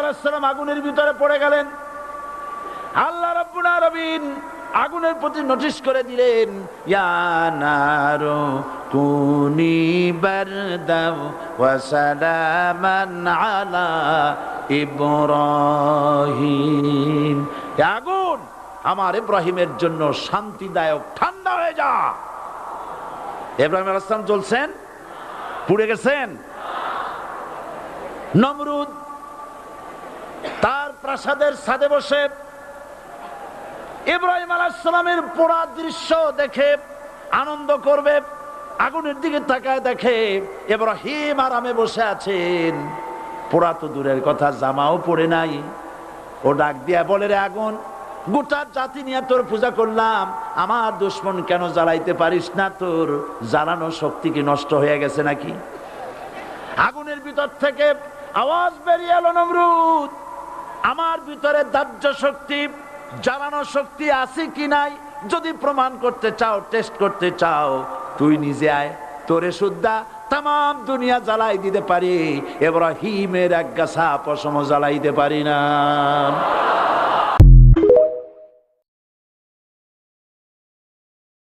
আলাইহিস সালাম আগুনের ভিতরে পড়ে গেলেন। আল্লাহ রাব্বুল আলামিন আগুনের প্রতি নোটিশ করে দিলেন, ইয়া নারু কুনি বারদাও ওয়া সালামান আলা ইব্রাহিম। আগুন, আমার ইব্রাহিমের জন্য শান্তিদায়ক, ঠান্ডা হয়ে যা। ইব্রাহিম আলাইহিস সালাম জ্বলছেন, পুড়ে গেছেন। নমরুদ তার প্রাসাদের ছাদে বসে ইব্রাহিম আলাইহিস সালামের পোড়া দৃশ্য দেখে আনন্দ করবে, আগুনের দিকে তাকায় দেখে ইব্রাহিম আরামে বসে আছেন। পোড়া তো দূরের কথা, জামাও পরে নাই। ও ডাক দিয়া বলে, রে আগুন, গোটা জাতি নিয়ে তোর পূজা করলাম, আমার দুশমন কেন জ্বালাইতে পারিস না? তোর জ্বালানো শক্তি কি নষ্ট হয়ে গেছে নাকি? আগুনের ভিতর থেকে আওয়াজ বেরিয়ে এলো, নমরুদ, আমার ভিতরে দাহ্য শক্তি, জ্বালানো শক্তি আছে কি নাই যদি প্রমাণ করতে চাও, টেস্ট করতে চাও, তুই নিজে আয়, তোরে সুদ্ধা তাম দুনিয়া জ্বালাই দিতে পারি, ইব্রাহিমের এক গাছা পশম জ্বালাইতে পারি না।